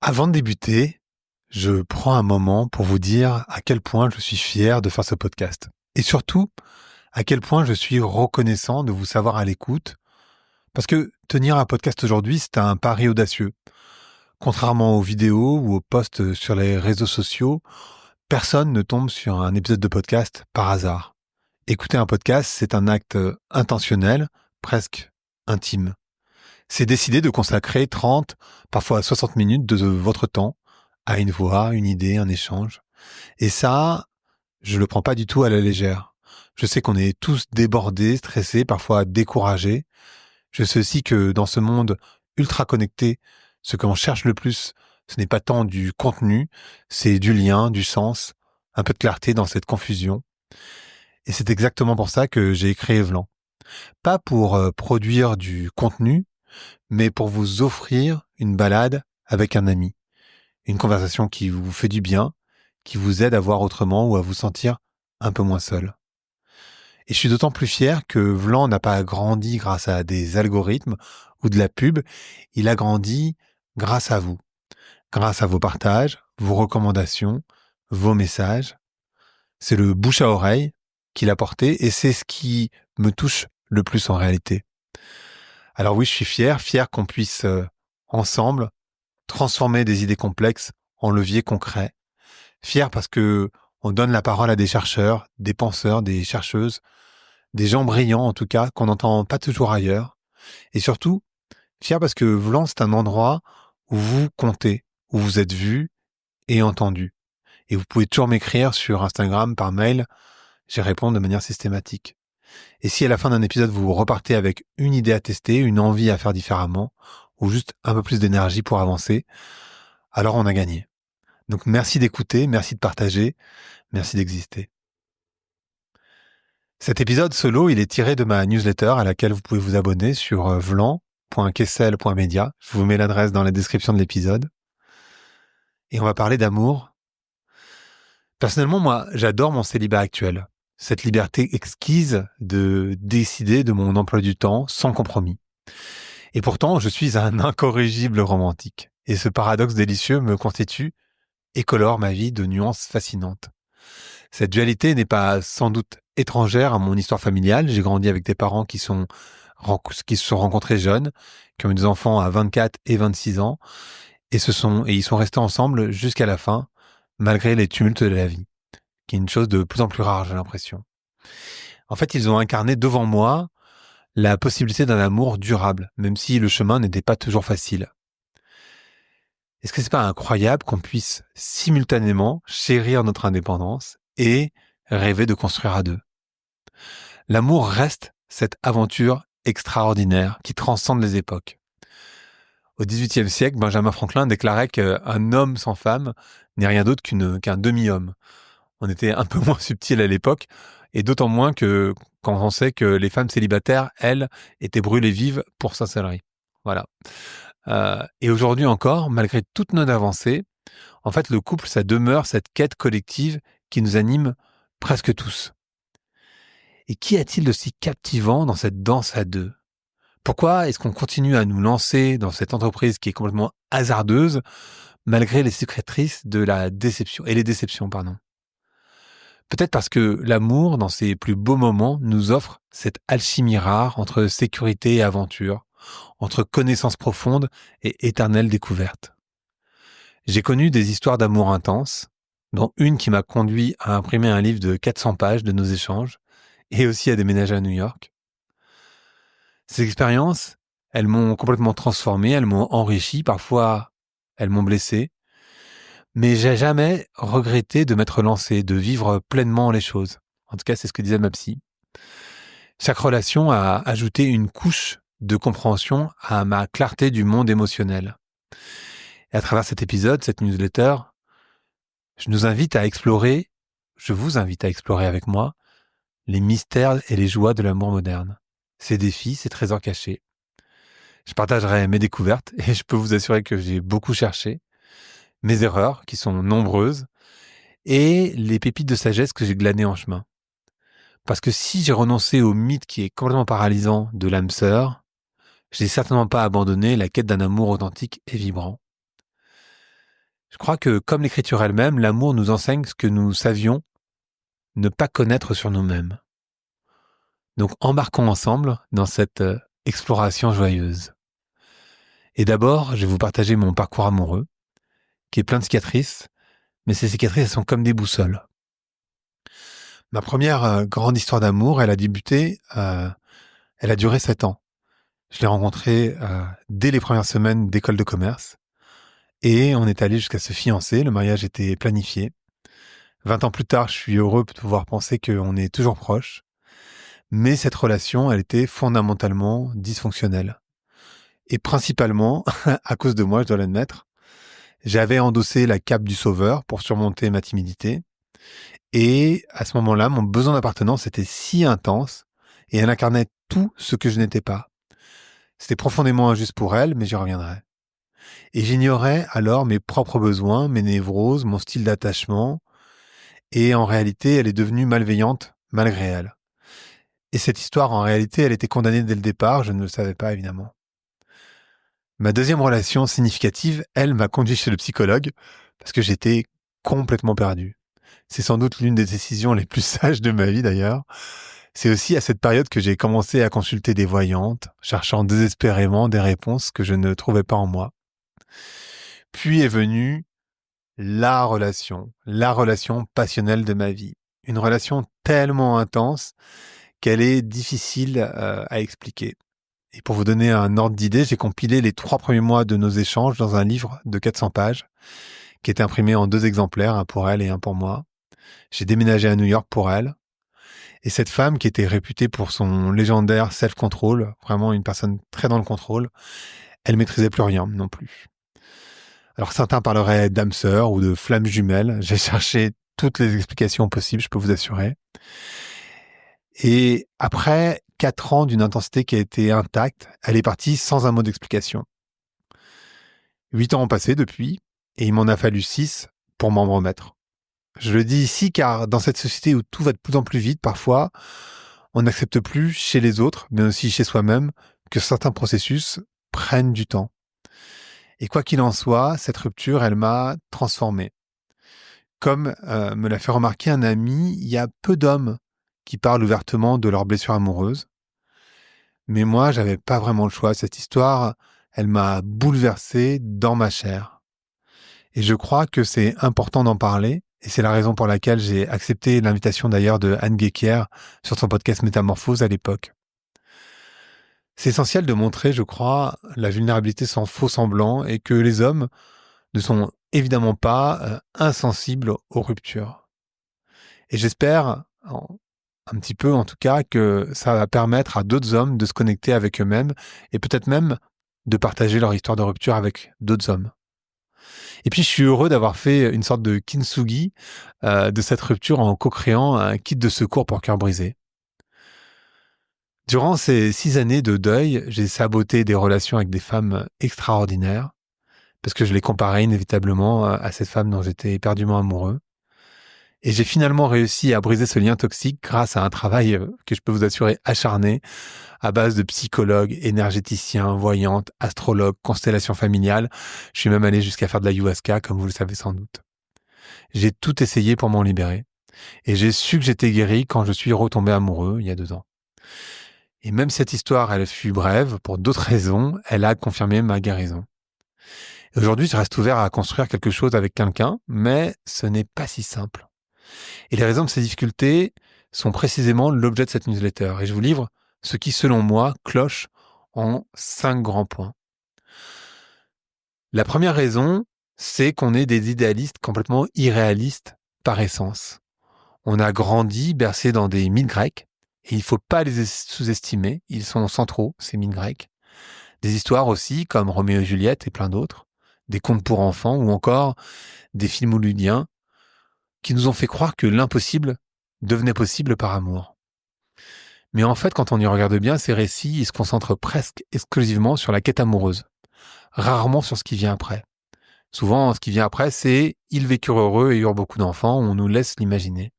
Avant de débuter, je prends un moment pour vous dire à quel point je suis fier de faire ce podcast. Et surtout, à quel point je suis reconnaissant de vous savoir à l'écoute. Parce que tenir un podcast aujourd'hui, c'est un pari audacieux. Contrairement aux vidéos ou aux posts sur les réseaux sociaux, personne ne tombe sur un épisode de podcast par hasard. Écouter un podcast, c'est un acte intentionnel, presque intime. C'est décider de consacrer 30, parfois 60 minutes de votre temps à une voix, une idée, un échange. Et ça, je le prends pas du tout à la légère. Je sais qu'on est tous débordés, stressés, parfois découragés. Je sais aussi que dans ce monde ultra connecté, ce qu'on cherche le plus, ce n'est pas tant du contenu, c'est du lien, du sens, un peu de clarté dans cette confusion. Et c'est exactement pour ça que j'ai créé Vlan. Pas pour produire du contenu, mais pour vous offrir une balade avec un ami. Une conversation qui vous fait du bien, qui vous aide à voir autrement ou à vous sentir un peu moins seul. Et je suis d'autant plus fier que Vlan n'a pas grandi grâce à des algorithmes ou de la pub, il a grandi grâce à vous, grâce à vos partages, vos recommandations, vos messages. C'est le bouche à oreille qu'il a porté et c'est ce qui me touche le plus en réalité. Alors oui, je suis fier qu'on puisse ensemble transformer des idées complexes en leviers concrets. Fier parce que on donne la parole à des chercheurs, des penseurs, des chercheuses, des gens brillants en tout cas, qu'on n'entend pas toujours ailleurs. Et surtout, fier parce que Vlan, c'est un endroit où vous comptez, où vous êtes vu et entendu. Et vous pouvez toujours m'écrire sur Instagram, par mail, j'y réponds de manière systématique. Et si à la fin d'un épisode vous repartez avec une idée à tester, une envie à faire différemment, ou juste un peu plus d'énergie pour avancer, alors on a gagné. Donc merci d'écouter, merci de partager, merci d'exister. Cet épisode solo, il est tiré de ma newsletter à laquelle vous pouvez vous abonner sur vlan.kessel.media. Je vous mets l'adresse dans la description de l'épisode. Et on va parler d'amour. Personnellement, moi, j'adore mon célibat actuel. Cette liberté exquise de décider de mon emploi du temps sans compromis. Et pourtant, je suis un incorrigible romantique. Et ce paradoxe délicieux me constitue et colore ma vie de nuances fascinantes. Cette dualité n'est pas sans doute étrangère à mon histoire familiale. J'ai grandi avec des parents qui se sont rencontrés jeunes, qui ont eu des enfants à 24 et 26 ans, et ils sont restés ensemble jusqu'à la fin, malgré les tumultes de la vie, qui est une chose de plus en plus rare, j'ai l'impression. En fait, ils ont incarné devant moi la possibilité d'un amour durable, même si le chemin n'était pas toujours facile. Est-ce que c'est pas incroyable qu'on puisse simultanément chérir notre indépendance et rêver de construire à deux? L'amour reste cette aventure extraordinaire qui transcende les époques. Au XVIIIe siècle, Benjamin Franklin déclarait qu'un homme sans femme n'est rien d'autre qu'un demi-homme. On était un peu moins subtil à l'époque, et d'autant moins que quand on sait que les femmes célibataires, elles, étaient brûlées vives pour sorcellerie. Voilà. Et aujourd'hui encore, malgré toute notre avancée, en fait, le couple, ça demeure cette quête collective qui nous anime presque tous. Et qu'y a-t-il de si captivant dans cette danse à deux? Pourquoi est-ce qu'on continue à nous lancer dans cette entreprise qui est complètement hasardeuse, malgré les cicatrices de la déception, et les déceptions, pardon? Peut-être parce que l'amour, dans ses plus beaux moments, nous offre cette alchimie rare entre sécurité et aventure, entre connaissance profonde et éternelle découverte. J'ai connu des histoires d'amour intenses, dont une qui m'a conduit à imprimer un livre de 400 pages de nos échanges, et aussi à déménager à New York. Ces expériences, elles m'ont complètement transformé, elles m'ont enrichi, parfois elles m'ont blessé, mais j'ai jamais regretté de m'être lancé, de vivre pleinement les choses. En tout cas, c'est ce que disait ma psy. Chaque relation a ajouté une couche de compréhension à ma clarté du monde émotionnel. Et à travers cet épisode, cette newsletter, je vous invite à explorer avec moi les mystères et les joies de l'amour moderne, ses défis, ses trésors cachés. Je partagerai mes découvertes et je peux vous assurer que j'ai beaucoup cherché, mes erreurs qui sont nombreuses et les pépites de sagesse que j'ai glanées en chemin. Parce que si j'ai renoncé au mythe qui est complètement paralysant de l'âme sœur, je n'ai certainement pas abandonné la quête d'un amour authentique et vibrant. Je crois que, comme l'écriture elle-même, l'amour nous enseigne ce que nous savions ne pas connaître sur nous-mêmes. Donc embarquons ensemble dans cette exploration joyeuse. Et d'abord, je vais vous partager mon parcours amoureux, qui est plein de cicatrices, mais ces cicatrices, elles sont comme des boussoles. Ma première grande histoire d'amour, elle a duré 7 ans. Je l'ai rencontré dès les premières semaines d'école de commerce, et on est allé jusqu'à se fiancer, le mariage était planifié. 20 ans plus tard, je suis heureux de pouvoir penser qu'on est toujours proches, mais cette relation, elle était fondamentalement dysfonctionnelle. Et principalement, à cause de moi, je dois l'admettre, j'avais endossé la cape du sauveur pour surmonter ma timidité. Et à ce moment-là, mon besoin d'appartenance était si intense et elle incarnait tout ce que je n'étais pas. C'était profondément injuste pour elle, mais j'y reviendrai. Et j'ignorais alors mes propres besoins, mes névroses, mon style d'attachement. Et en réalité, elle est devenue malveillante malgré elle. Et cette histoire, en réalité, elle était condamnée dès le départ, je ne le savais pas évidemment. Ma deuxième relation significative, elle m'a conduit chez le psychologue parce que j'étais complètement perdu. C'est sans doute l'une des décisions les plus sages de ma vie d'ailleurs. C'est aussi à cette période que j'ai commencé à consulter des voyantes, cherchant désespérément des réponses que je ne trouvais pas en moi. Puis est venue la relation passionnelle de ma vie. Une relation tellement intense qu'elle est difficile à expliquer. Et pour vous donner un ordre d'idée, j'ai compilé les 3 premiers mois de nos échanges dans un livre de 400 pages qui est imprimé en 2 exemplaires, un pour elle et un pour moi. J'ai déménagé à New York pour elle. Et cette femme qui était réputée pour son légendaire self-control, vraiment une personne très dans le contrôle, elle maîtrisait plus rien non plus. Alors certains parleraient d'âme sœur ou de flamme jumelle. J'ai cherché toutes les explications possibles, je peux vous assurer. Et après 4 ans d'une intensité qui a été intacte, elle est partie sans un mot d'explication. 8 ans ont passé depuis, et il m'en a fallu 6 pour m'en remettre. Je le dis ici car dans cette société où tout va de plus en plus vite, parfois, on n'accepte plus chez les autres, mais aussi chez soi-même, que certains processus prennent du temps. Et quoi qu'il en soit, cette rupture, elle m'a transformé. Comme me l'a fait remarquer un ami, il y a peu d'hommes qui parlent ouvertement de leurs blessures amoureuses. Mais moi, j'avais pas vraiment le choix. Cette histoire, elle m'a bouleversé dans ma chair. Et je crois que c'est important d'en parler. Et c'est la raison pour laquelle j'ai accepté l'invitation d'ailleurs de Anne Guéquier sur son podcast Métamorphose à l'époque. C'est essentiel de montrer, je crois, la vulnérabilité sans faux semblant et que les hommes ne sont évidemment pas insensibles aux ruptures. Et j'espère, un petit peu en tout cas, que ça va permettre à d'autres hommes de se connecter avec eux-mêmes et peut-être même de partager leur histoire de rupture avec d'autres hommes. Et puis je suis heureux d'avoir fait une sorte de kintsugi de cette rupture en co-créant un kit de secours pour cœur brisé. Durant ces 6 années de deuil, j'ai saboté des relations avec des femmes extraordinaires parce que je les comparais inévitablement à cette femme dont j'étais éperdument amoureux. Et j'ai finalement réussi à briser ce lien toxique grâce à un travail que je peux vous assurer acharné à base de psychologues, énergéticiens, voyantes, astrologues, constellations familiales. Je suis même allé jusqu'à faire de l'ayahuasca, comme vous le savez sans doute. J'ai tout essayé pour m'en libérer. Et j'ai su que j'étais guéri quand je suis retombé amoureux il y a 2 ans. Et même cette histoire, elle fut brève, pour d'autres raisons, elle a confirmé ma guérison. Et aujourd'hui, je reste ouvert à construire quelque chose avec quelqu'un, mais ce n'est pas si simple. Et les raisons de ces difficultés sont précisément l'objet de cette newsletter. Et je vous livre ce qui, selon moi, cloche en 5 grands points. La première raison, c'est qu'on est des idéalistes complètement irréalistes par essence. On a grandi, bercé dans des mythes grecs, et il ne faut pas les sous-estimer, ils sont centraux, ces mythes grecs. Des histoires aussi, comme Roméo et Juliette et plein d'autres, des contes pour enfants ou encore des films hollywoodiens qui nous ont fait croire que l'impossible devenait possible par amour. Mais en fait, quand on y regarde bien, ces récits, ils se concentrent presque exclusivement sur la quête amoureuse, rarement sur ce qui vient après. Souvent, ce qui vient après, c'est « ils vécurent heureux et eurent beaucoup d'enfants », on nous laisse l'imaginer.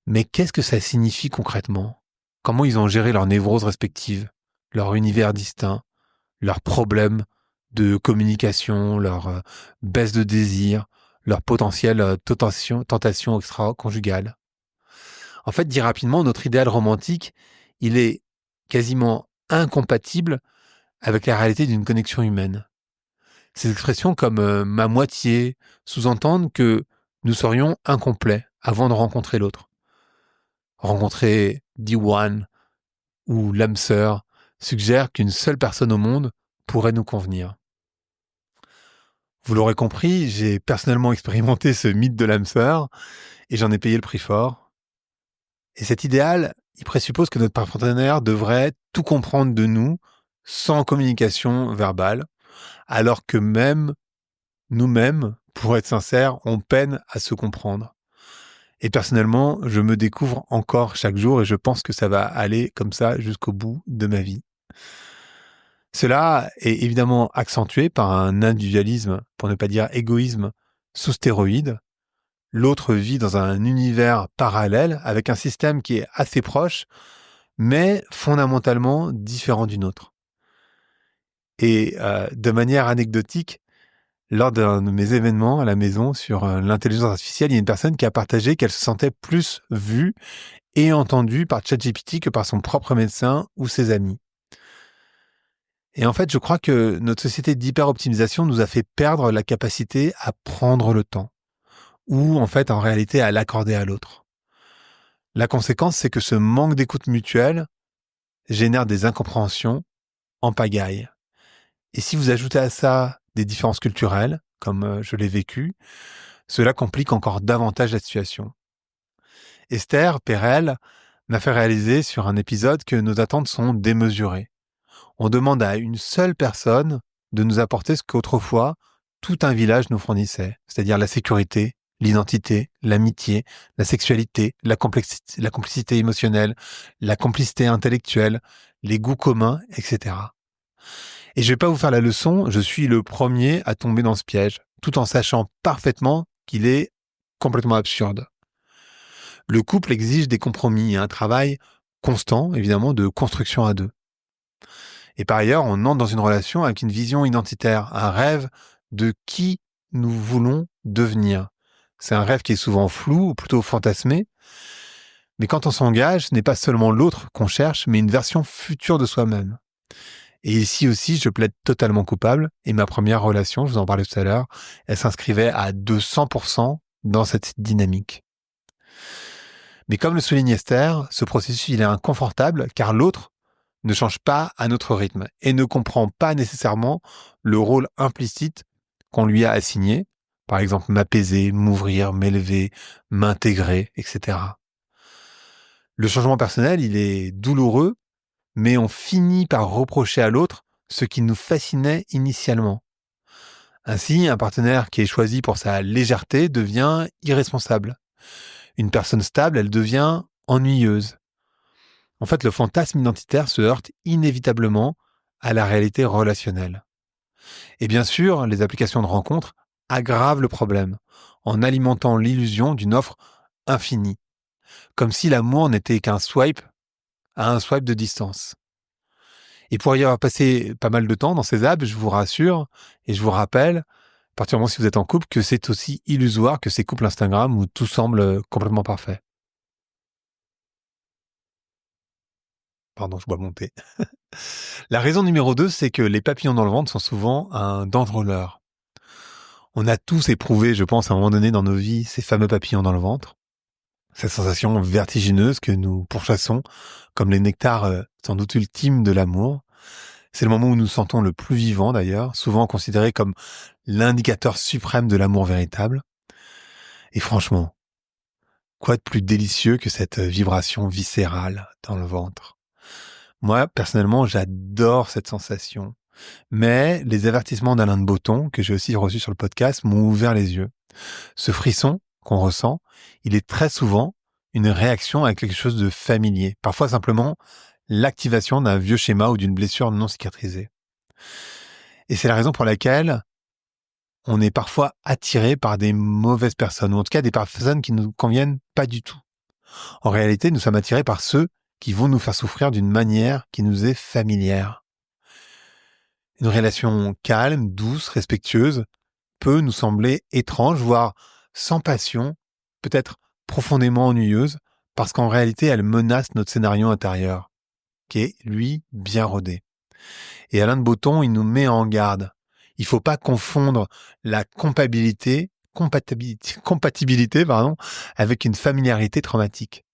Mais qu'est-ce que ça signifie concrètement ? Comment ils ont géré leurs névroses respectives, leur univers distinct, leurs problèmes de communication, leur baisse de désir, leur potentielle tentation extra-conjugale. En fait, dit rapidement, notre idéal romantique, il est quasiment incompatible avec la réalité d'une connexion humaine. Ces expressions comme ma moitié sous-entendent que nous serions incomplets avant de rencontrer l'autre. Rencontrer D1 ou l'âme sœur suggère qu'une seule personne au monde pourrait nous convenir. Vous l'aurez compris, j'ai personnellement expérimenté ce mythe de l'âme sœur et j'en ai payé le prix fort. Et cet idéal, il présuppose que notre partenaire devrait tout comprendre de nous sans communication verbale, alors que même nous-mêmes, pour être sincères, on peine à se comprendre. Et personnellement, je me découvre encore chaque jour et je pense que ça va aller comme ça jusqu'au bout de ma vie. Cela est évidemment accentué par un individualisme, pour ne pas dire égoïsme, sous stéroïdes. L'autre vit dans un univers parallèle avec un système qui est assez proche, mais fondamentalement différent du nôtre. Et de manière anecdotique, lors d'un de mes événements à la maison sur l'intelligence artificielle, il y a une personne qui a partagé qu'elle se sentait plus vue et entendue par ChatGPT que par son propre médecin ou ses amis. Et en fait, je crois que notre société d'hyper-optimisation nous a fait perdre la capacité à prendre le temps, ou en fait, en réalité, à l'accorder à l'autre. La conséquence, c'est que ce manque d'écoute mutuelle génère des incompréhensions en pagaille. Et si vous ajoutez à ça des différences culturelles, comme je l'ai vécu, cela complique encore davantage la situation. Esther Perel m'a fait réaliser sur un épisode que nos attentes sont démesurées. On demande à une seule personne de nous apporter ce qu'autrefois tout un village nous fournissait, c'est-à-dire la sécurité, l'identité, l'amitié, la sexualité, la complicité émotionnelle, la complicité intellectuelle, les goûts communs, etc. Et je vais pas vous faire la leçon, je suis le premier à tomber dans ce piège, tout en sachant parfaitement qu'il est complètement absurde. Le couple exige des compromis et un travail constant, évidemment, de construction à deux. Et par ailleurs, on entre dans une relation avec une vision identitaire, un rêve de qui nous voulons devenir. C'est un rêve qui est souvent flou ou plutôt fantasmé. Mais quand on s'engage, ce n'est pas seulement l'autre qu'on cherche, mais une version future de soi-même. Et ici aussi, je plaide totalement coupable. Et ma première relation, je vous en parlais tout à l'heure, elle s'inscrivait à 200% dans cette dynamique. Mais comme le souligne Esther, ce processus, il est inconfortable car l'autre ne change pas à notre rythme et ne comprend pas nécessairement le rôle implicite qu'on lui a assigné. Par exemple, m'apaiser, m'ouvrir, m'élever, m'intégrer, etc. Le changement personnel, il est douloureux, mais on finit par reprocher à l'autre ce qui nous fascinait initialement. Ainsi, un partenaire qui est choisi pour sa légèreté devient irresponsable. Une personne stable, elle devient ennuyeuse. En fait, le fantasme identitaire se heurte inévitablement à la réalité relationnelle. Et bien sûr, les applications de rencontres aggravent le problème en alimentant l'illusion d'une offre infinie, comme si l'amour n'était qu'un swipe à un swipe de distance. Et pour y avoir passé pas mal de temps dans ces apps, je vous rassure et je vous rappelle, particulièrement si vous êtes en couple, que c'est aussi illusoire que ces couples Instagram où tout semble complètement parfait. Pardon, je bois mon thé. La raison numéro 2, c'est que les papillons dans le ventre sont souvent un danger leurre. On a tous éprouvé, je pense, à un moment donné dans nos vies, ces fameux papillons dans le ventre. Cette sensation vertigineuse que nous pourchassons comme les nectars sans doute ultimes de l'amour. C'est le moment où nous nous sentons le plus vivant d'ailleurs, souvent considéré comme l'indicateur suprême de l'amour véritable. Et franchement, quoi de plus délicieux que cette vibration viscérale dans le ventre? Moi, personnellement, j'adore cette sensation. Mais les avertissements d'Alain de Botton, que j'ai aussi reçus sur le podcast, m'ont ouvert les yeux. Ce frisson qu'on ressent, il est très souvent une réaction à quelque chose de familier. Parfois simplement l'activation d'un vieux schéma ou d'une blessure non cicatrisée. Et c'est la raison pour laquelle on est parfois attiré par des mauvaises personnes, ou en tout cas des personnes qui ne nous conviennent pas du tout. En réalité, nous sommes attirés par ceux qui vont nous faire souffrir d'une manière qui nous est familière. Une relation calme, douce, respectueuse peut nous sembler étrange, voire sans passion, peut-être profondément ennuyeuse, parce qu'en réalité, elle menace notre scénario intérieur, qui est, lui, bien rodé. Et Alain de Botton, il nous met en garde. Il ne faut pas confondre la compatibilité, avec une familiarité traumatique.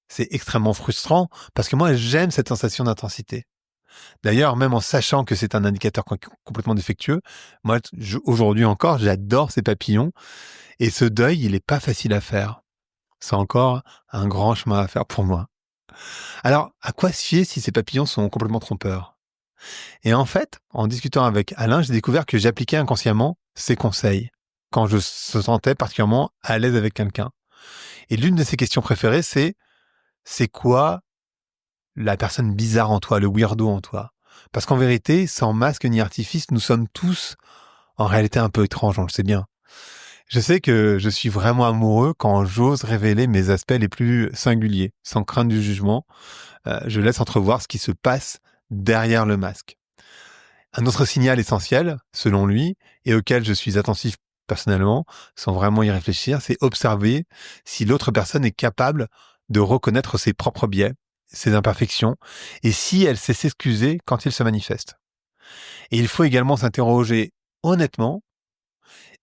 C'est extrêmement frustrant parce que moi, j'aime cette sensation d'intensité. D'ailleurs, même en sachant que c'est un indicateur complètement défectueux, moi, aujourd'hui encore, j'adore ces papillons. Et ce deuil, il n'est pas facile à faire. C'est encore un grand chemin à faire pour moi. Alors, à quoi se fier si ces papillons sont complètement trompeurs? Et en fait, en discutant avec Alain, j'ai découvert que j'appliquais inconsciemment ses conseils quand je me sentais particulièrement à l'aise avec quelqu'un. Et l'une de ses questions préférées, c'est quoi la personne bizarre en toi, le weirdo en toi? Parce qu'en vérité, sans masque ni artifice, nous sommes tous en réalité un peu étranges, on le sait bien. Je sais que je suis vraiment amoureux quand j'ose révéler mes aspects les plus singuliers, sans crainte du jugement. Je laisse entrevoir ce qui se passe derrière le masque. Un autre signal essentiel, selon lui, et auquel je suis attentif personnellement, sans vraiment y réfléchir, c'est observer si l'autre personne est capable de reconnaître ses propres biais, ses imperfections, et si elle sait s'excuser quand ils se manifestent. Et il faut également s'interroger honnêtement,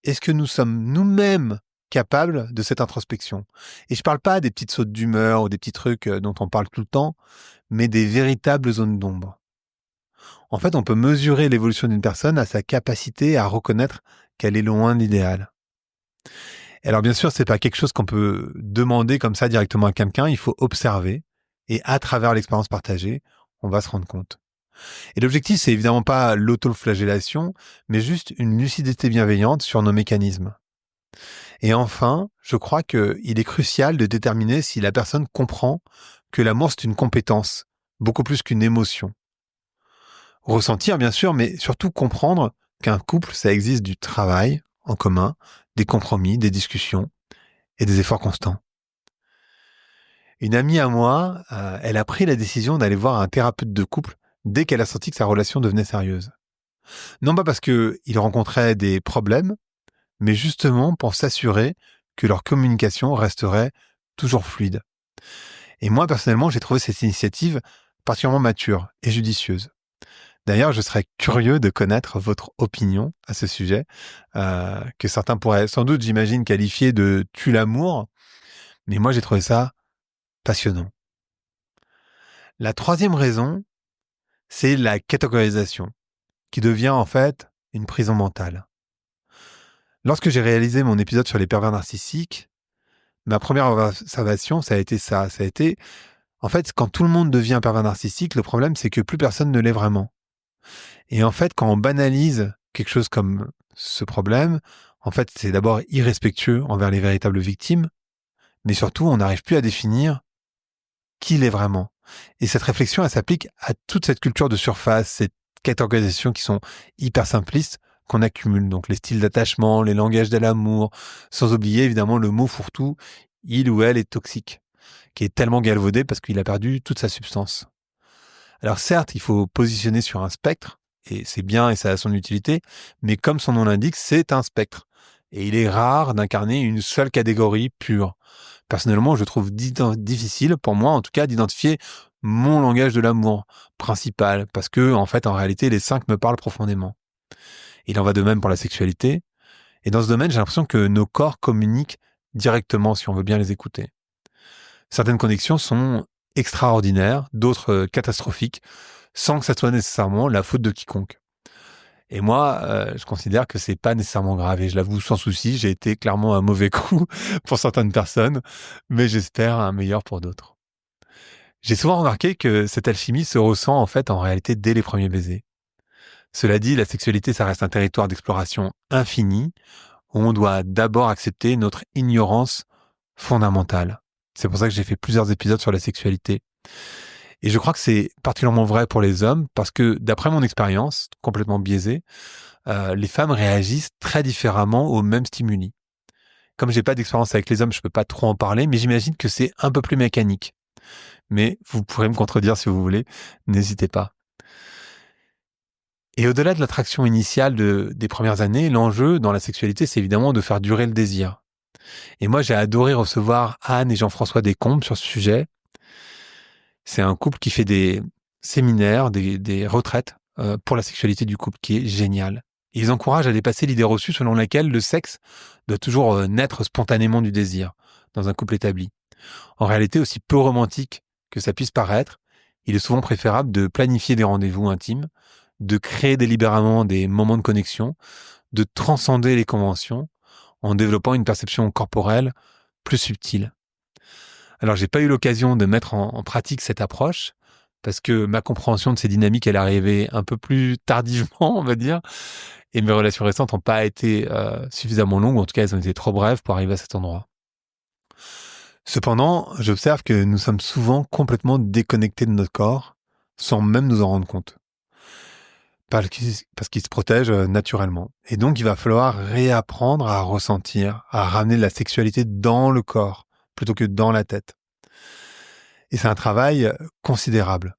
est-ce que nous sommes nous-mêmes capables de cette introspection? Et je ne parle pas des petites sautes d'humeur ou des petits trucs dont on parle tout le temps, mais des véritables zones d'ombre. En fait, on peut mesurer l'évolution d'une personne à sa capacité à reconnaître qu'elle est loin de l'idéal. Et alors bien sûr, c'est pas quelque chose qu'on peut demander comme ça directement à quelqu'un, il faut observer et à travers l'expérience partagée, on va se rendre compte. Et l'objectif, c'est évidemment pas l'autoflagellation, mais juste une lucidité bienveillante sur nos mécanismes. Et enfin, je crois qu'il est crucial de déterminer si la personne comprend que l'amour, c'est une compétence, beaucoup plus qu'une émotion. Ressentir, bien sûr, mais surtout comprendre qu'un couple, ça existe du travail en commun, des compromis, des discussions et des efforts constants. Une amie à moi, elle a pris la décision d'aller voir un thérapeute de couple dès qu'elle a senti que sa relation devenait sérieuse. Non pas parce qu'il rencontrait des problèmes, mais justement pour s'assurer que leur communication resterait toujours fluide. Et moi, personnellement, j'ai trouvé cette initiative particulièrement mature et judicieuse. D'ailleurs, je serais curieux de connaître votre opinion à ce sujet, que certains pourraient sans doute, j'imagine, qualifier de « tue l'amour », mais moi, j'ai trouvé ça passionnant. La troisième raison, c'est la catégorisation, qui devient en fait une prison mentale. Lorsque j'ai réalisé mon épisode sur les pervers narcissiques, ma première observation, ça a été ça. Ça a été, en fait, quand tout le monde devient pervers narcissique, le problème, c'est que plus personne ne l'est vraiment. Et en fait, quand on banalise quelque chose comme ce problème, en fait, c'est d'abord irrespectueux envers les véritables victimes, mais surtout, on n'arrive plus à définir qui l'est vraiment. Et cette réflexion, elle s'applique à toute cette culture de surface, ces catégorisations qui sont hyper simplistes qu'on accumule. Donc les styles d'attachement, les langages de l'amour, sans oublier évidemment le mot fourre-tout, il ou elle est toxique, qui est tellement galvaudé parce qu'il a perdu toute sa substance. Alors certes, il faut positionner sur un spectre, et c'est bien et ça a son utilité, mais comme son nom l'indique, c'est un spectre. Et il est rare d'incarner une seule catégorie pure. Personnellement, je trouve difficile, pour moi en tout cas, d'identifier mon langage de l'amour principal, parce que, en fait, en réalité, les 5 me parlent profondément. Il en va de même pour la sexualité. Et dans ce domaine, j'ai l'impression que nos corps communiquent directement si on veut bien les écouter. Certaines connexions sont extraordinaires, d'autres catastrophiques, sans que ça soit nécessairement la faute de quiconque. Et moi, je considère que c'est pas nécessairement grave. Et je l'avoue sans souci, j'ai été clairement un mauvais coup pour certaines personnes, mais j'espère un meilleur pour d'autres. J'ai souvent remarqué que cette alchimie se ressent en fait en réalité dès les premiers baisers. Cela dit, la sexualité, ça reste un territoire d'exploration infini, où on doit d'abord accepter notre ignorance fondamentale. C'est pour ça que j'ai fait plusieurs épisodes sur la sexualité. Et je crois que c'est particulièrement vrai pour les hommes, parce que d'après mon expérience, complètement biaisée, les femmes réagissent très différemment aux mêmes stimuli. Comme j'ai pas d'expérience avec les hommes, je peux pas trop en parler, mais j'imagine que c'est un peu plus mécanique. Mais vous pourrez me contredire si vous voulez, n'hésitez pas. Et au-delà de l'attraction initiale des premières années, l'enjeu dans la sexualité, c'est évidemment de faire durer le désir. Et moi, j'ai adoré recevoir Anne et Jean-François Descombes sur ce sujet. C'est un couple qui fait des séminaires, des retraites pour la sexualité du couple, qui est génial. Ils encouragent à dépasser l'idée reçue selon laquelle le sexe doit toujours naître spontanément du désir dans un couple établi. En réalité, aussi peu romantique que ça puisse paraître, il est souvent préférable de planifier des rendez-vous intimes, de créer délibérément des moments de connexion, de transcender les conventions en développant une perception corporelle plus subtile. Alors, j'ai pas eu l'occasion de mettre en pratique cette approche parce que ma compréhension de ces dynamiques, elle est arrivée un peu plus tardivement, on va dire, et mes relations récentes n'ont pas été suffisamment longues, ou en tout cas, elles ont été trop brèves pour arriver à cet endroit. Cependant, j'observe que nous sommes souvent complètement déconnectés de notre corps, sans même nous en rendre compte. Parce qu'il se protège naturellement. Et donc, il va falloir réapprendre à ressentir, à ramener de la sexualité dans le corps, plutôt que dans la tête. Et c'est un travail considérable.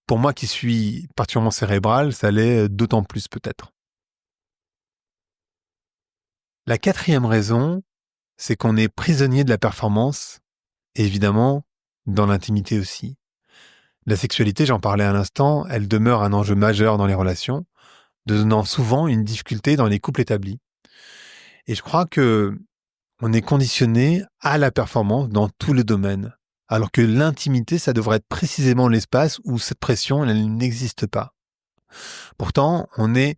Pour moi qui suis particulièrement cérébral, ça l'est d'autant plus peut-être. La quatrième raison, c'est qu'on est prisonnier de la performance, et évidemment, dans l'intimité aussi. La sexualité, j'en parlais à l'instant, elle demeure un enjeu majeur dans les relations, devenant souvent une difficulté dans les couples établis. Et je crois que on est conditionné à la performance dans tous les domaines, alors que l'intimité, ça devrait être précisément l'espace où cette pression, elle n'existe pas. Pourtant, on est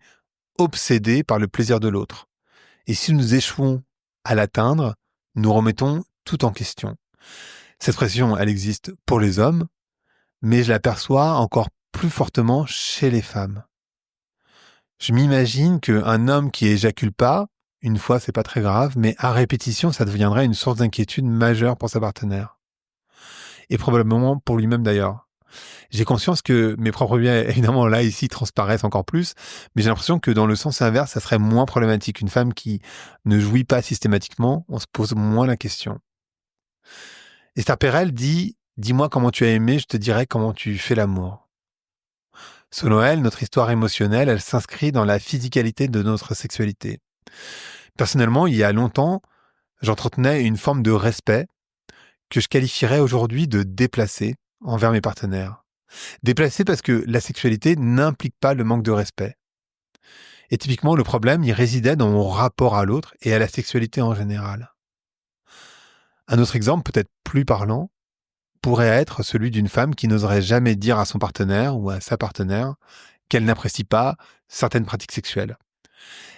obsédé par le plaisir de l'autre. Et si nous échouons à l'atteindre, nous remettons tout en question. Cette pression, elle existe pour les hommes, mais je l'aperçois encore plus fortement chez les femmes. Je m'imagine qu'un homme qui éjacule pas, une fois c'est pas très grave, mais à répétition ça deviendrait une source d'inquiétude majeure pour sa partenaire. Et probablement pour lui-même d'ailleurs. J'ai conscience que mes propres biais, évidemment là ici, transparaissent encore plus, mais j'ai l'impression que dans le sens inverse, ça serait moins problématique. Une femme qui ne jouit pas systématiquement, on se pose moins la question. Esther Perel dit « Dis-moi comment tu as aimé, je te dirai comment tu fais l'amour ». Selon elle, notre histoire émotionnelle, elle s'inscrit dans la physicalité de notre sexualité. Personnellement, il y a longtemps, j'entretenais une forme de respect que je qualifierais aujourd'hui de déplacé envers mes partenaires. Déplacé parce que la sexualité n'implique pas le manque de respect. Et typiquement, le problème, il résidait dans mon rapport à l'autre et à la sexualité en général. Un autre exemple, peut-être plus parlant, pourrait être celui d'une femme qui n'oserait jamais dire à son partenaire ou à sa partenaire qu'elle n'apprécie pas certaines pratiques sexuelles.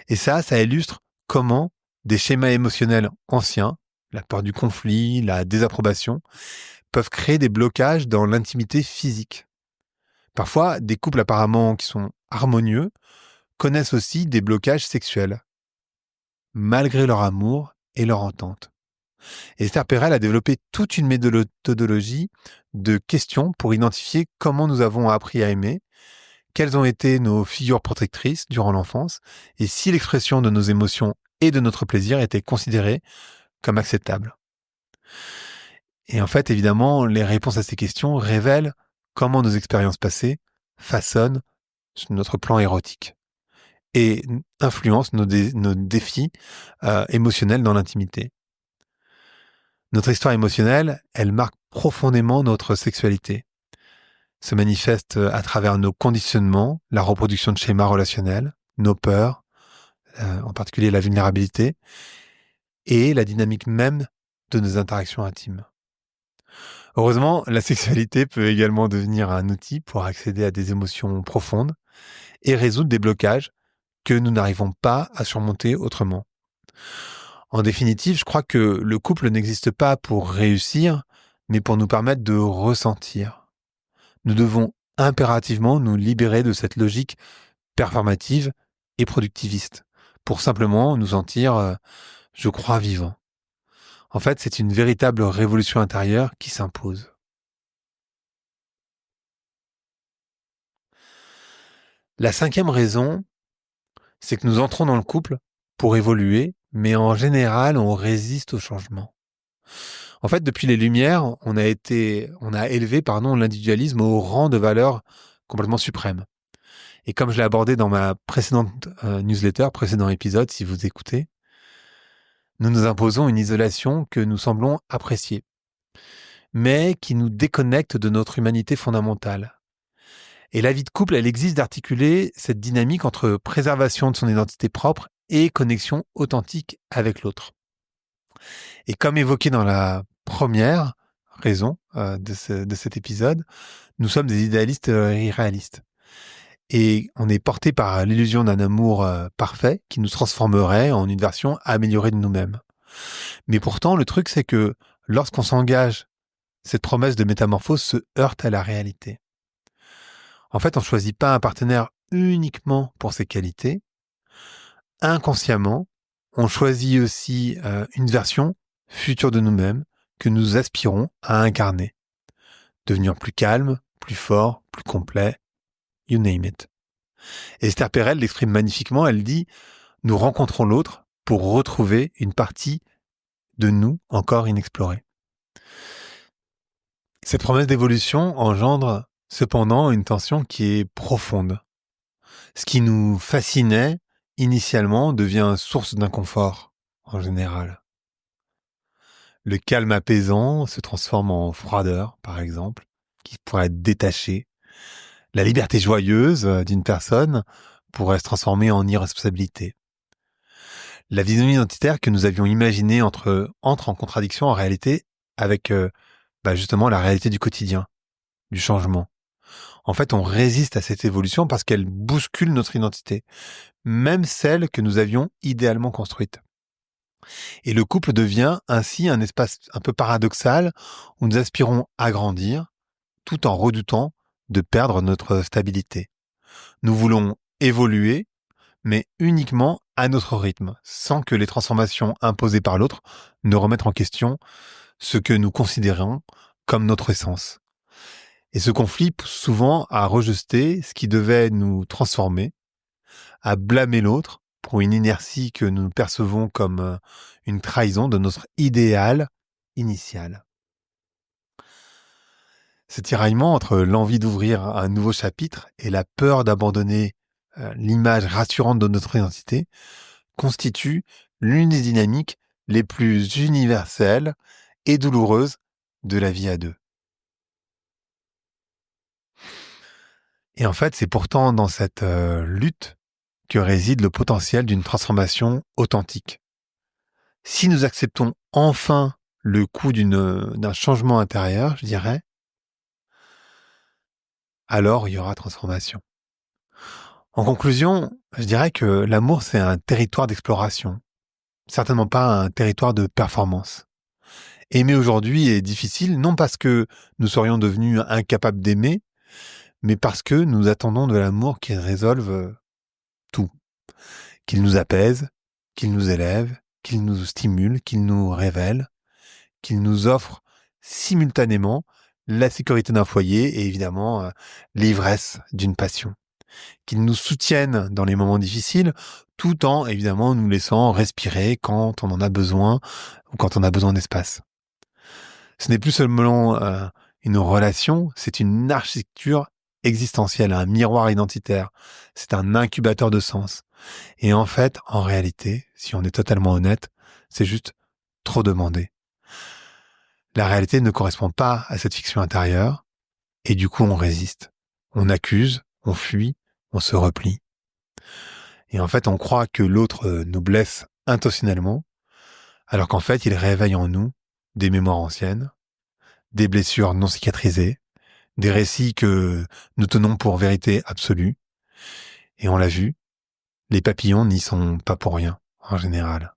Et ça illustre comment des schémas émotionnels anciens, la peur du conflit, la désapprobation, peuvent créer des blocages dans l'intimité physique. Parfois, des couples apparemment qui sont harmonieux connaissent aussi des blocages sexuels, malgré leur amour et leur entente. Et Esther Perel a développé toute une méthodologie de questions pour identifier comment nous avons appris à aimer, quelles ont été nos figures protectrices durant l'enfance, et si l'expression de nos émotions et de notre plaisir était considérée comme acceptable. Et en fait, évidemment, les réponses à ces questions révèlent comment nos expériences passées façonnent notre plan érotique et influencent nos défis émotionnels dans l'intimité. Notre histoire émotionnelle, elle marque profondément notre sexualité. Se manifeste à travers nos conditionnements, la reproduction de schémas relationnels, nos peurs, en particulier la vulnérabilité, et la dynamique même de nos interactions intimes. Heureusement, la sexualité peut également devenir un outil pour accéder à des émotions profondes et résoudre des blocages que nous n'arrivons pas à surmonter autrement. En définitive, je crois que le couple n'existe pas pour réussir, mais pour nous permettre de ressentir. Nous devons impérativement nous libérer de cette logique performative et productiviste pour simplement nous sentir, je crois, vivants. En fait, c'est une véritable révolution intérieure qui s'impose. La cinquième raison, c'est que nous entrons dans le couple pour évoluer, mais en général, on résiste au changement. En fait, depuis les Lumières, on a élevé l'individualisme au rang de valeur complètement suprême. Et comme je l'ai abordé dans ma précédente newsletter, précédent épisode, si vous écoutez, nous nous imposons une isolation que nous semblons apprécier, mais qui nous déconnecte de notre humanité fondamentale. Et la vie de couple, elle existe d'articuler cette dynamique entre préservation de son identité propre et connexion authentique avec l'autre. Et comme évoqué dans la première raison de cet épisode, nous sommes des idéalistes irréalistes. Et on est porté par l'illusion d'un amour parfait qui nous transformerait en une version améliorée de nous-mêmes. Mais pourtant, le truc, c'est que lorsqu'on s'engage, cette promesse de métamorphose se heurte à la réalité. En fait, on ne choisit pas un partenaire uniquement pour ses qualités. Inconsciemment, on choisit aussi une version future de nous-mêmes que nous aspirons à incarner. Devenir plus calme, plus fort, plus complet, you name it. Et Esther Perel l'exprime magnifiquement, elle dit « Nous rencontrons l'autre pour retrouver une partie de nous encore inexplorée ». Cette promesse d'évolution engendre cependant une tension qui est profonde. Ce qui nous fascinait initialement devient source d'inconfort en général. Le calme apaisant se transforme en froideur, par exemple, qui pourrait être détachée. La liberté joyeuse d'une personne pourrait se transformer en irresponsabilité. La vision identitaire que nous avions imaginée entre en contradiction en réalité avec justement la réalité du quotidien, du changement. En fait, on résiste à cette évolution parce qu'elle bouscule notre identité, même celle que nous avions idéalement construite. Et le couple devient ainsi un espace un peu paradoxal où nous aspirons à grandir tout en redoutant de perdre notre stabilité. Nous voulons évoluer, mais uniquement à notre rythme, sans que les transformations imposées par l'autre ne remettent en question ce que nous considérons comme notre essence. Et ce conflit pousse souvent à rejeter ce qui devait nous transformer, à blâmer l'autre pour une inertie que nous percevons comme une trahison de notre idéal initial. Ce tiraillement entre l'envie d'ouvrir un nouveau chapitre et la peur d'abandonner l'image rassurante de notre identité constitue l'une des dynamiques les plus universelles et douloureuses de la vie à deux. Et en fait, c'est pourtant dans cette lutte que réside le potentiel d'une transformation authentique. Si nous acceptons enfin le coût d'un changement intérieur, je dirais, alors il y aura transformation. En conclusion, je dirais que l'amour, c'est un territoire d'exploration, certainement pas un territoire de performance. Aimer aujourd'hui est difficile, non parce que nous serions devenus incapables d'aimer, mais parce que nous attendons de l'amour qu'il résolve tout, qu'il nous apaise, qu'il nous élève, qu'il nous stimule, qu'il nous révèle, qu'il nous offre simultanément la sécurité d'un foyer et évidemment l'ivresse d'une passion. Qu'il nous soutienne dans les moments difficiles, tout en évidemment nous laissant respirer quand on en a besoin ou quand on a besoin d'espace. Ce n'est plus seulement une relation, c'est une architecture existentielle, un miroir identitaire. C'est un incubateur de sens. Et en fait, en réalité, si on est totalement honnête, c'est juste trop demandé. La réalité ne correspond pas à cette fiction intérieure, et du coup on résiste. On accuse, on fuit, on se replie. Et en fait, on croit que l'autre nous blesse intentionnellement, alors qu'en fait, il réveille en nous des mémoires anciennes, des blessures non cicatrisées, des récits que nous tenons pour vérité absolue. Et on l'a vu, les papillons n'y sont pas pour rien, en général.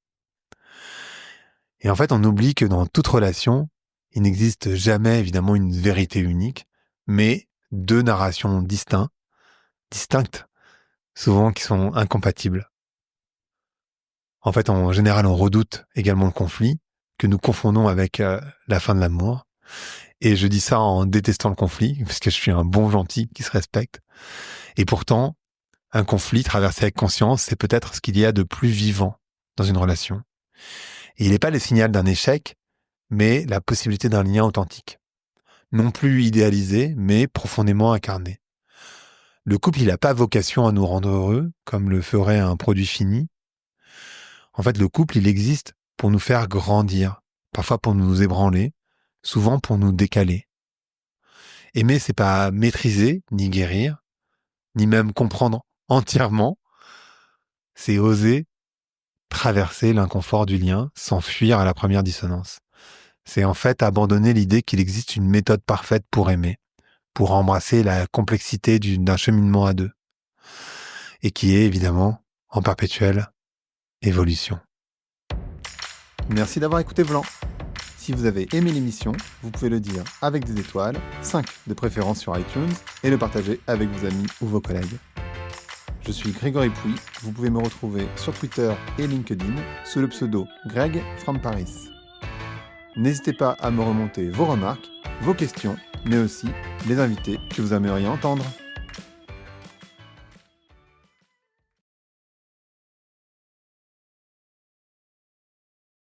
Et en fait, on oublie que dans toute relation, il n'existe jamais évidemment une vérité unique, mais deux narrations distinctes, souvent qui sont incompatibles. En fait, en général, on redoute également le conflit, que nous confondons avec la fin de l'amour. Et je dis ça en détestant le conflit, parce que je suis un bon gentil qui se respecte. Et pourtant, un conflit traversé avec conscience, c'est peut-être ce qu'il y a de plus vivant dans une relation. Et il n'est pas le signal d'un échec, mais la possibilité d'un lien authentique. Non plus idéalisé, mais profondément incarné. Le couple, il n'a pas vocation à nous rendre heureux, comme le ferait un produit fini. En fait, le couple, il existe pour nous faire grandir, parfois pour nous ébranler, souvent pour nous décaler. Aimer, c'est pas maîtriser, ni guérir, ni même comprendre entièrement. C'est oser traverser l'inconfort du lien sans fuir à la première dissonance. C'est en fait abandonner l'idée qu'il existe une méthode parfaite pour aimer, pour embrasser la complexité d'un cheminement à deux, et qui est évidemment en perpétuelle évolution. Merci d'avoir écouté Vlan. Si vous avez aimé l'émission, vous pouvez le dire avec des étoiles, 5 de préférence sur iTunes, et le partager avec vos amis ou vos collègues. Je suis Grégory Pouy, vous pouvez me retrouver sur Twitter et LinkedIn sous le pseudo Greg from Paris. N'hésitez pas à me remonter vos remarques, vos questions, mais aussi les invités que vous aimeriez entendre.